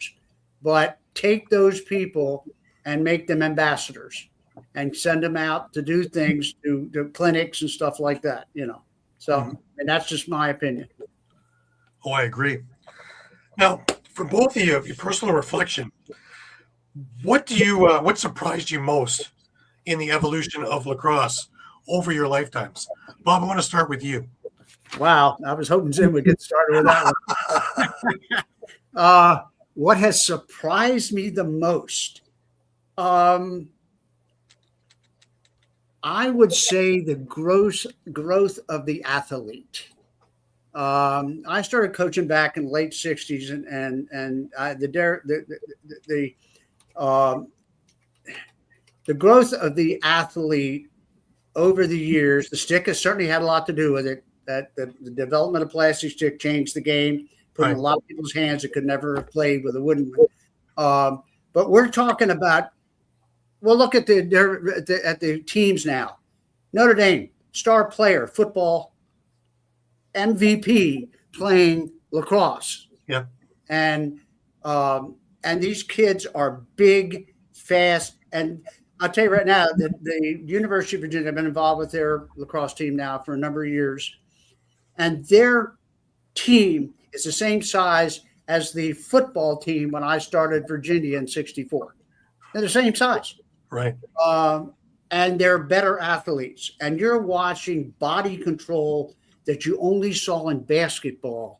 But take those people and make them ambassadors and send them out to do things, to clinics and stuff like that, So, and that's just my opinion. Oh, I agree. Now, for both of you, your personal reflection, what surprised you most in the evolution of lacrosse over your lifetimes? Bob, I want to start with you. Wow, I was hoping Zim would get started with that one. What has surprised me the most? I would say the growth of the athlete. I started coaching back in the late '60s, and the growth of the athlete over the years. The stick has certainly had a lot to do with it. That the development of plastic stick changed the game, put in a lot of people's hands that could never have played with a wooden one. But we're talking about. Well, look at the teams now. Notre Dame, star player, football, MVP playing lacrosse. Yeah. And these kids are big, fast. And I'll tell you right now that the University of Virginia, I've been involved with their lacrosse team now for a number of years. And their team is the same size as the football team when I started Virginia in '64. They're the same size. Right. And they're better athletes. And you're watching body control that you only saw in basketball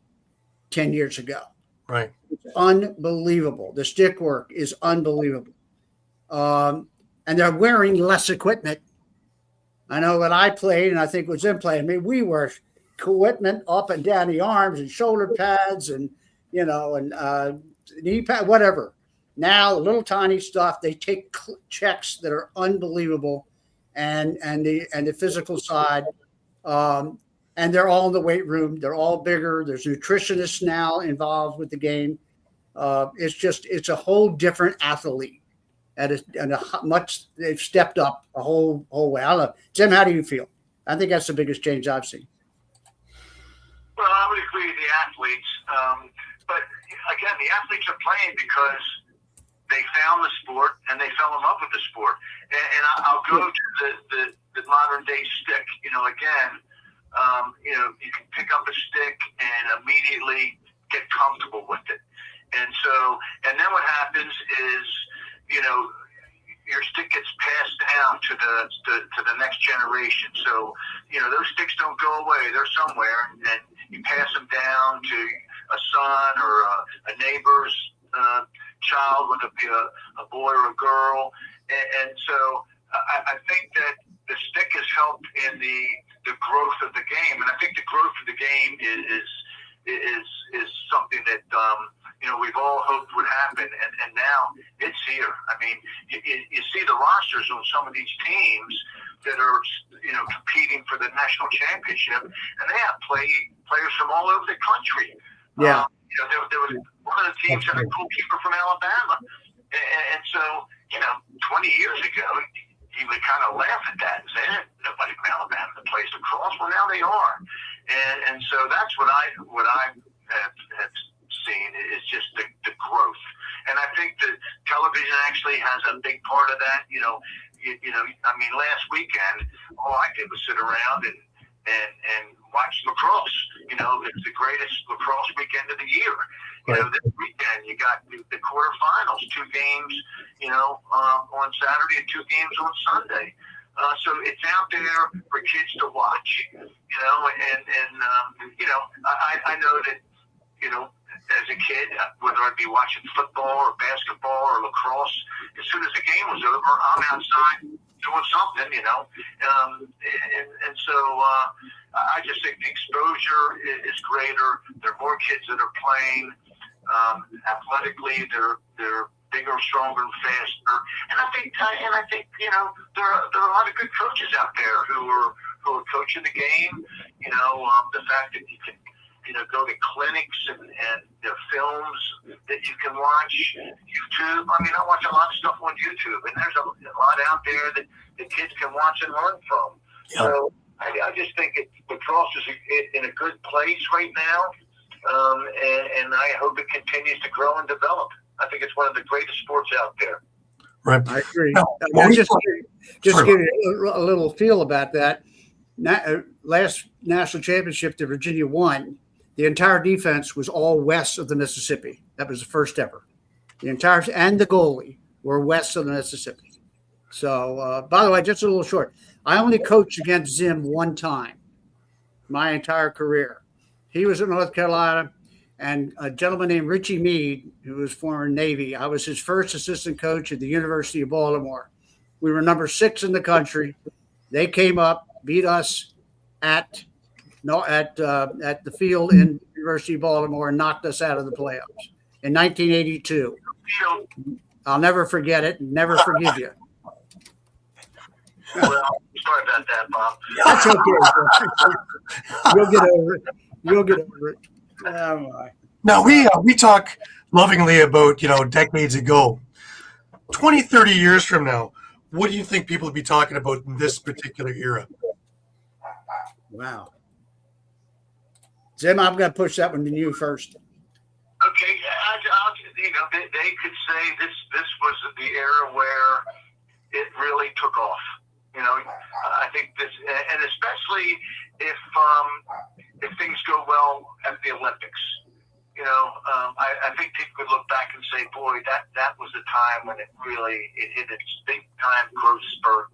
10 years ago. Right. It's unbelievable. The stick work is unbelievable. And they're wearing less equipment. I know when I played, and I think was in play, we were equipment up and down the arms and shoulder pads and, knee pad, whatever. Now, the little tiny stuff, they take checks that are unbelievable, and the physical side, and they're all in the weight room. They're all bigger. There's nutritionists now involved with the game. It's a whole different athlete, they've stepped up a whole way. I don't know, Jim. How do you feel? I think that's the biggest change I've seen. Well, I would agree with the athletes, but again, the athletes are playing because they found the sport and they fell in love with the sport. And I'll go to the modern day stick. You can pick up a stick and immediately get comfortable with it. And then what happens down to the next generation. So, those sticks don't go away. They're somewhere, and you pass them down to a son or a neighbor's child, whether it be a boy or a girl. And so I think that the stick has helped in the growth of the game. And I think the growth of the game is something that, we've all hoped would happen. And now it's here. I mean, you see the rosters on some of these teams that are, competing for the national championship, and they have players from all over the country. Yeah. There was one of the teams had a goalkeeper from Alabama. And so, 20 years ago, you would kind of laugh at that and say, nobody from Alabama that plays lacrosse. Well, now they are. And so that's what I have seen is just the growth. And I think that television actually has a big part of that. Last weekend, all I did was sit around and watch lacrosse. It's the greatest lacrosse weekend of the year. This weekend you got the quarterfinals, 2 games, on Saturday and 2 games on Sunday. So it's out there for kids to watch, I know that, as a kid, whether I'd be watching football or basketball or lacrosse, as soon as the game was over, I'm outside doing something, and so I just think the exposure is greater. There are more kids that are playing. Athletically, they're bigger, stronger, and faster. And I think there are a lot of good coaches out there who are coaching the game. The fact that you can go to clinics and the films that you can watch. YouTube. I watch a lot of stuff on YouTube, and there's a lot out there that the kids can watch and learn from. Yeah. So I just think lacrosse is in a good place right now, and I hope it continues to grow and develop. I think it's one of the greatest sports out there. Right. I agree. Just give you a little feel about that. Last national championship that Virginia won, the entire defense was all west of the Mississippi. That was the first ever. The entire and the goalie were west of the Mississippi. So, by the way, just a little short. I only coached against Zim one time my entire career. He was in North Carolina, and a gentleman named Richie Meade, who was former Navy, I was his first assistant coach at the University of Baltimore. We were number 6 in the country. They came up, beat us at the field in University of Baltimore and knocked us out of the playoffs in 1982. I'll never forget it. Never forgive you. Well, sorry about that, Bob. That's okay. You'll get over it. You'll get over it. Oh my. Now we talk lovingly about decades ago. 20, 30 years from now, what do you think people would be talking about in this particular era? Wow. Zim, I'm going to push that one to you first. Okay, they could say this was the era where it really took off. I think this, and especially if things go well at the Olympics. I think people could look back and say, boy, that was the time when it hit its big time growth spurt,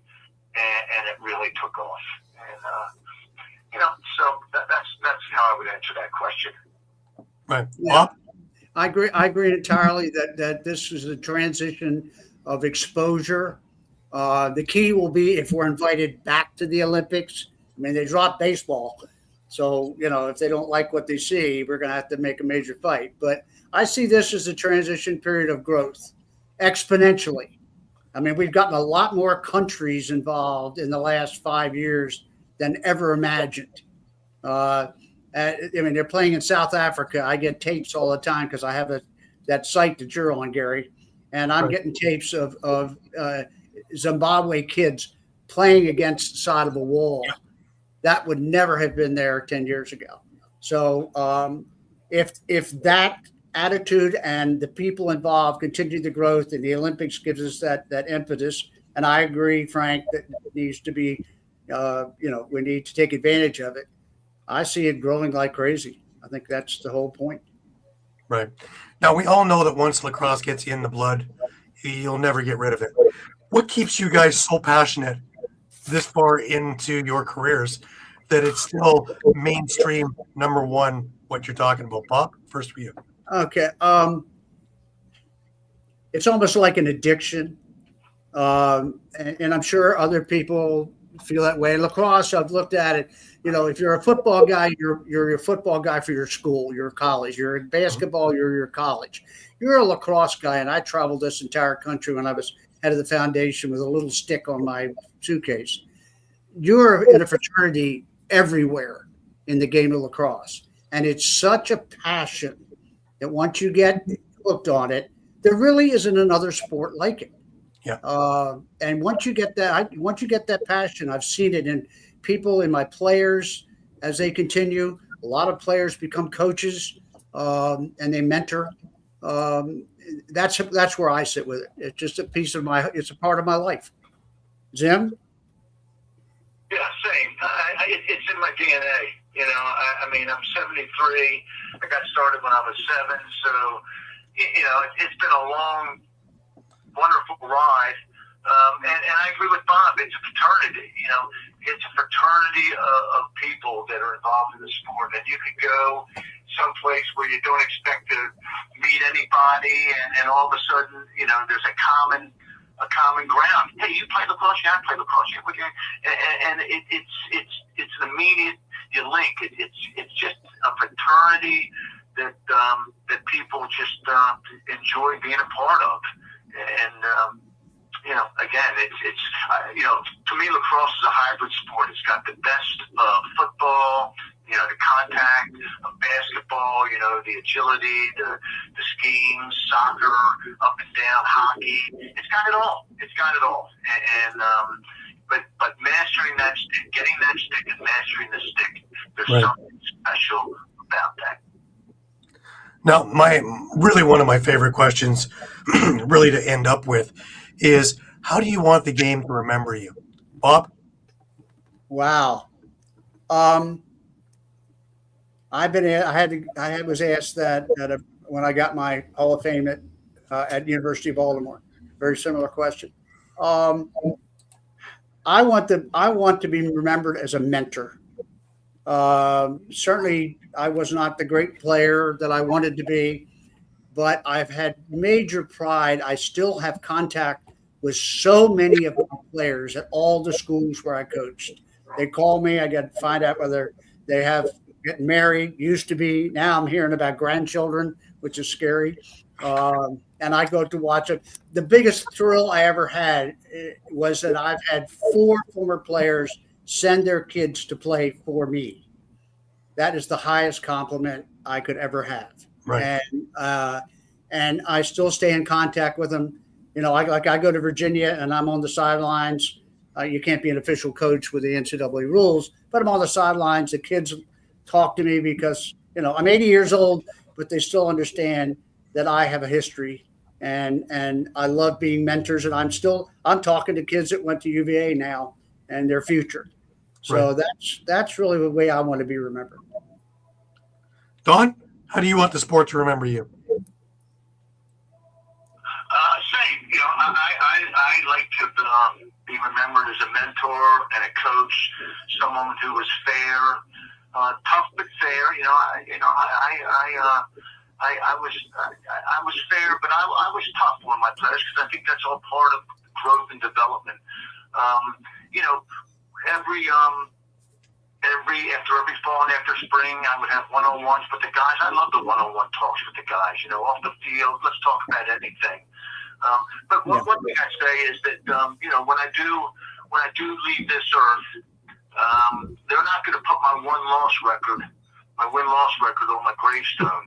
and it really took off. And so that's how I would answer that question. Right. Yeah, I agree entirely that this is a transition of exposure. The key will be if we're invited back to the Olympics. I mean, they dropped baseball. So, if they don't like what they see, we're going to have to make a major fight. But I see this as a transition period of growth exponentially. I mean, we've gotten a lot more countries involved in the last 5 years than ever imagined. They're playing in South Africa. I get tapes all the time because I have that site that you're on, Gary. And I'm getting tapes of Zimbabwe kids playing against the side of a wall. Yeah. That would never have been there 10 years ago. So if that attitude and the people involved continue the growth and the Olympics gives us that impetus, and I agree, Frank, that it needs to be, we need to take advantage of it. I see it growing like crazy. I think that's the whole point. Right. Now, we all know that once lacrosse gets you in the blood, you'll never get rid of it. What keeps you guys so passionate this far into your careers that it's still mainstream number one, what you're talking about? Bob, first for you. Okay. It's almost like an addiction. And I'm sure other people feel that way. Lacrosse, I've looked at it. If you're a football guy, you're a football guy for your school, your college. You're in basketball, you're your college. You're a lacrosse guy, and I traveled this entire country when I was head of the foundation with a little stick on my suitcase. You're in a fraternity everywhere in the game of lacrosse, and it's such a passion that once you get hooked on it, there really isn't another sport like it. Yeah. And once you get that passion, I've seen it in people, in my players as they continue. A lot of players become coaches and they mentor. That's where I sit with it. It's just it's a part of my life. Zim? Yeah, same. It's in my DNA. I'm 73. I got started when I was 7. So, it's been a long, wonderful ride. And I agree with Bob. It's a fraternity. It's a fraternity of people that are involved in the sport. And you could go someplace where you don't expect to meet anybody, and all of a sudden, there's a common ground. Hey, you play lacrosse? Yeah, I play lacrosse. Yeah, and it's an immediate link. It's just a fraternity that people just enjoy being a part of. And again, it's to me, lacrosse is a hybrid sport. It's got the best of football, the contact of basketball, the agility, the skiing, soccer, up and down, hockey. It's got it all. And but mastering that stick, getting that stick, and mastering the stick, there's right. something special about that. Now, one of my favorite questions, really to end up with, is how do you want the game to remember you, Bob? Wow. I was asked that when I got my Hall of Fame at University of Baltimore. Very similar question. I want to be remembered as a mentor. Certainly, I was not the great player that I wanted to be, but I've had major pride. I still have contact with so many of my players at all the schools where I coached. They call me. I get to find out whether they have getting married. Used to be. Now I'm hearing about grandchildren, which is scary. And I go to watch it. The biggest thrill I ever had was that I've had 4 former players send their kids to play for me. That is the highest compliment I could ever have. Right. And I still stay in contact with them. I go to Virginia and I'm on the sidelines. You can't be an official coach with the NCAA rules, but I'm on the sidelines. The kids talk to me because, I'm 80 years old, but they still understand that I have a history and I love being mentors. And I'm talking to kids that went to UVA now and their future. So right. that's really the way I want to be remembered. Don, how do you want the sport to remember you? Same. I like to be remembered as a mentor and a coach, someone who was fair, tough but fair. I was fair, but I was tough on my players because I think that's all part of growth and development. After every fall and after spring, I would have one-on-ones with the guys. I love the one-on-one talks with the guys. Off the field, let's talk about anything. But one thing I say is that when I do leave this earth, they're not going to put my win-loss record on my gravestone.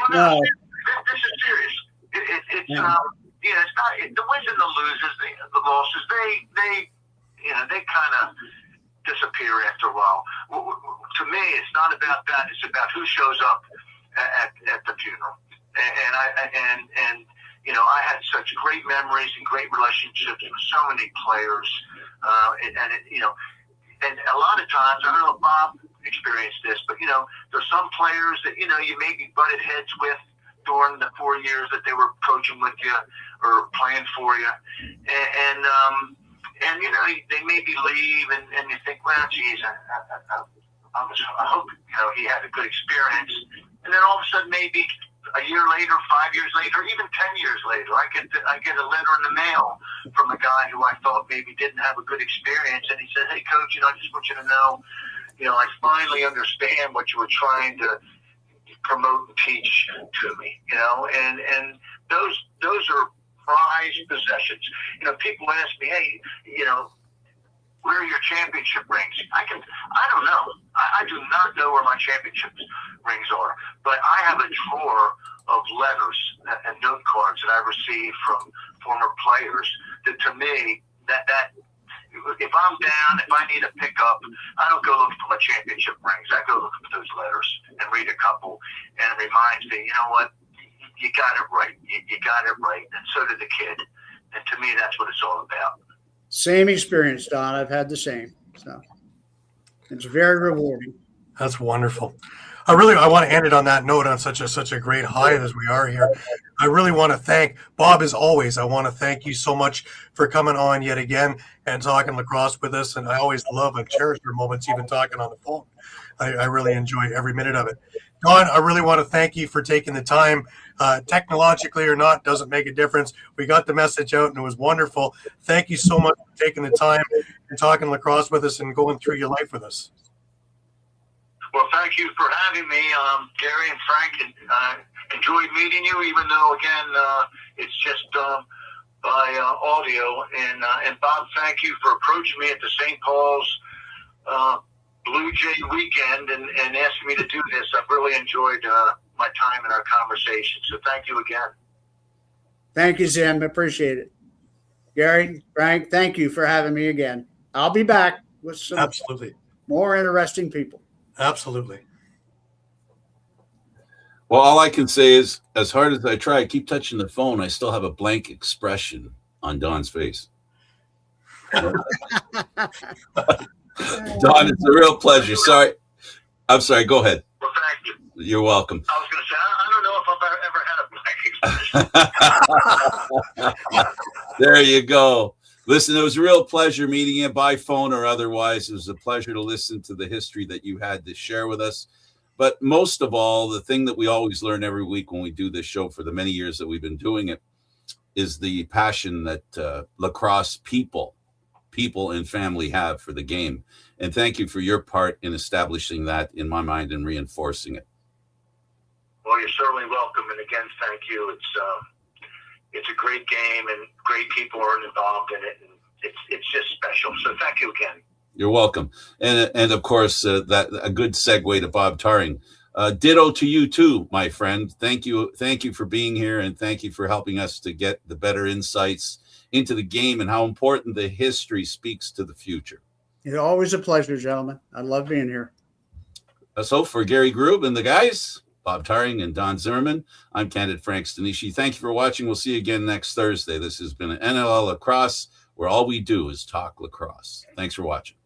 No. This is serious. It's not the wins and the losses, the losses. They kind of disappear after a while. To me, it's not about that. It's about who shows up at the funeral. And I had such great memories and great relationships with so many players. And a lot of times, I don't know if Bob experienced this, but there's some players that you maybe butted heads with during the 4 years that they were coaching with you or playing for you, and you know, they maybe leave, and you think, well, geez, I hope he had a good experience, and then all of a sudden, maybe a year later, 5 years later, even 10 years later, I get a letter in the mail from a guy who I thought maybe didn't have a good experience, and he said, "Hey, coach, I just want you to know, I finally understand what you were trying to promote and teach to me, and those are prized possessions." People ask me, "Hey, where are your championship rings?" I don't know. I do not know where my championship rings are, but I have a drawer of letters and note cards that I received from former players that, to me, that if I'm down, if I need a pickup, I don't go looking for my championship rings. I go looking for those letters and read a couple, and it reminds me, you know what, you got it right. You got it right, and so did the kid. And to me, that's what it's all about. Same experience, Don. I've had the same. So it's very rewarding. That's wonderful. I want to end it on that note, on such a great high as we are here. I really want to thank Bob, as always. I want to thank you so much for coming on yet again and talking lacrosse with us. And I always love and cherish your moments, even talking on the phone. I really enjoy every minute of it. Don, I really want to thank you for taking the time. Technologically or not, doesn't make a difference. We got the message out, and it was wonderful. Thank you so much for taking the time and talking lacrosse with us and going through your life with us. Well, thank you for having me, Gary and Frank. And enjoyed meeting you, even though, again, it's just by audio. And Bob, thank you for approaching me at the St. Paul's Blue Jay weekend and asking me to do this. I've really enjoyed my time in our conversation. So thank you again. Thank you, Zim. Appreciate it. Gary, Frank, thank you for having me again. I'll be back with some Absolutely. more interesting people. Absolutely. Well, all I can say is, as hard as I try, I keep touching the phone, I still have a blank expression on Don's face. Don, it's a real pleasure. Sorry. I'm sorry. Go ahead. Well, thank you. You're welcome. I was going to say, I don't know if I've ever had a blank expression. There you go. Listen, it was a real pleasure meeting you by phone or otherwise. It was a pleasure to listen to the history that you had to share with us. But most of all, the thing that we always learn every week when we do this show for the many years that we've been doing it is the passion that lacrosse people and family have for the game. And thank you for your part in establishing that in my mind and reinforcing it. Well, you're certainly welcome. And again, thank you. It's a great game, and great people are involved in it, and it's just special. So thank you again. You're welcome. And of course, that a good segue to Bob Tarring. Ditto to you too, my friend. Thank you for being here, and thank you for helping us to get the better insights into the game and how important the history speaks to the future. It's always a pleasure, gentlemen. I love being here. So for Gary Groob and the guys, Bob Tarring and Don Zimmerman, I'm Candid Frank Stanisci. Thank you for watching. We'll see you again next Thursday. This has been an NLL Lacrosse, where all we do is talk lacrosse. Thanks for watching.